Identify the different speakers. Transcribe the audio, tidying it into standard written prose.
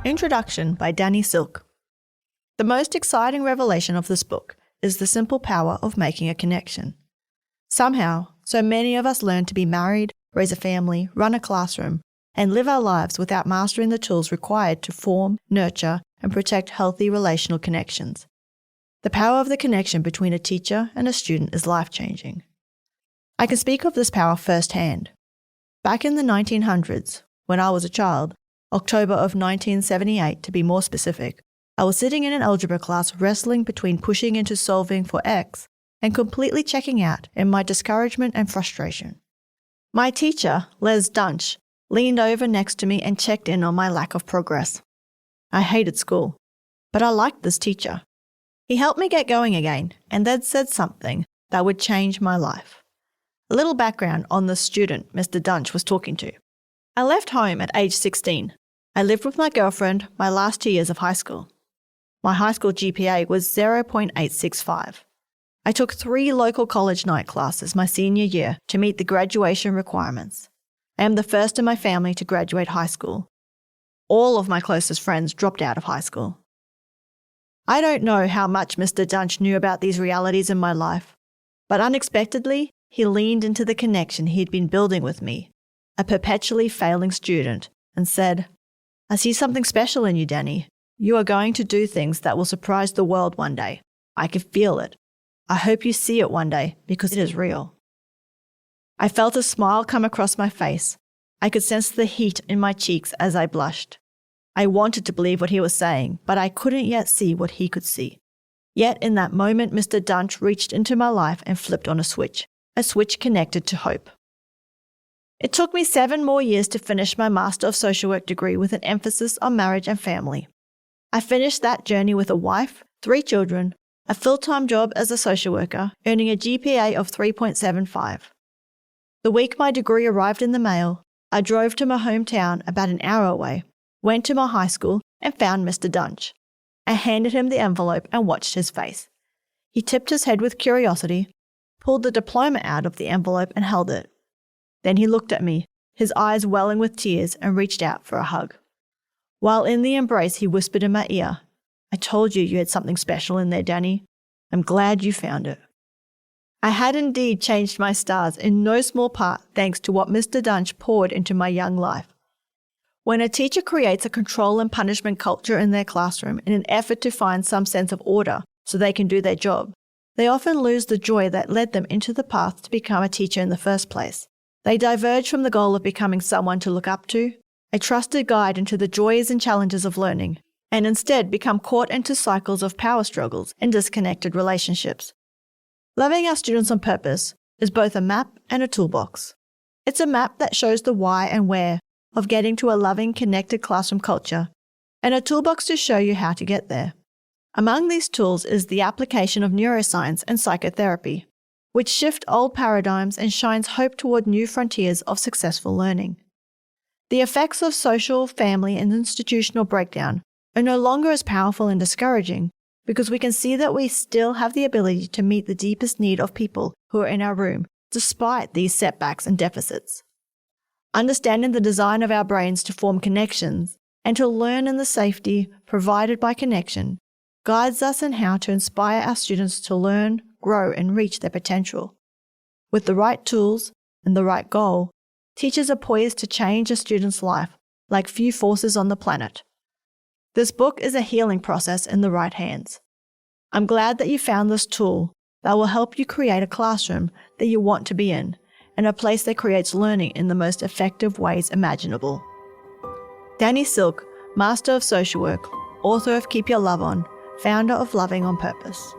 Speaker 1: Introduction by Bernii. The most exciting revelation of this book is the simple power of making a connection. Somehow, so many of us learn to be married, raise a family, run a classroom, and live our lives without mastering the tools required to form, nurture, and protect healthy relational connections. The power of the connection between a teacher and a student is life-changing. I can speak of this power firsthand. Back in the 1900s, when I was a child, October of 1978 to be more specific, I was sitting in an algebra class wrestling between pushing into solving for x and completely checking out in my discouragement and frustration. My teacher, Les Dunch, leaned over next to me and checked in on my lack of progress. I hated school, but I liked this teacher. He helped me get going again and then said something that would change my life. A little background on the student Mr. Dunch was talking to. I left home at age 16. I lived with my girlfriend my last 2 years of high school. My high school GPA was 0.865. I took 3 local college night classes my senior year to meet the graduation requirements. I am the first in my family to graduate high school. All of my closest friends dropped out of high school. I don't know how much Mr. Dunch knew about these realities in my life, but unexpectedly, he leaned into the connection he'd been building with me, a perpetually failing student, and said, "I see something special in you, Bernii. You are going to do things that will surprise the world one day. I can feel it. I hope you see it one day because it is real." I felt a smile come across my face. I could sense the heat in my cheeks as I blushed. I wanted to believe what he was saying, but I couldn't yet see what he could see. Yet in that moment, Mr. Dunch reached into my life and flipped on a switch connected to hope. It took me 7 more years to finish my Master of Social Work degree with an emphasis on marriage and family. I finished that journey with a wife, 3 children, a full-time job as a social worker, earning a GPA of 3.75. The week my degree arrived in the mail, I drove to my hometown about an hour away, went to my high school and found Mr. Dunch. I handed him the envelope and watched his face. He tipped his head with curiosity, pulled the diploma out of the envelope and held it. Then he looked at me, his eyes welling with tears, and reached out for a hug. While in the embrace, he whispered in my ear, "I told you you had something special in there, Bernii. I'm glad you found it." I had indeed changed my stars in no small part thanks to what Mr. Dunch poured into my young life. When a teacher creates a control and punishment culture in their classroom in an effort to find some sense of order so they can do their job, they often lose the joy that led them into the path to become a teacher in the first place. They diverge from the goal of becoming someone to look up to, a trusted guide into the joys and challenges of learning, and instead become caught into cycles of power struggles and disconnected relationships. Loving our students on purpose is both a map and a toolbox. It's a map that shows the why and where of getting to a loving, connected classroom culture, and a toolbox to show you how to get there. Among these tools is the application of neuroscience and psychotherapy, which shift old paradigms and shines hope toward new frontiers of successful learning. The effects of social, family, and institutional breakdown are no longer as powerful and discouraging because we can see that we still have the ability to meet the deepest need of people who are in our room, despite these setbacks and deficits. Understanding the design of our brains to form connections and to learn in the safety provided by connection guides us in how to inspire our students to learn, grow, and reach their potential. With the right tools and the right goal, teachers are poised to change a student's life like few forces on the planet. This book is a healing process in the right hands. I'm glad that you found this tool that will help you create a classroom that you want to be in and a place that creates learning in the most effective ways imaginable. Bernii, Master of Social Work, author of Keep Your Love On, founder of Loving on Purpose.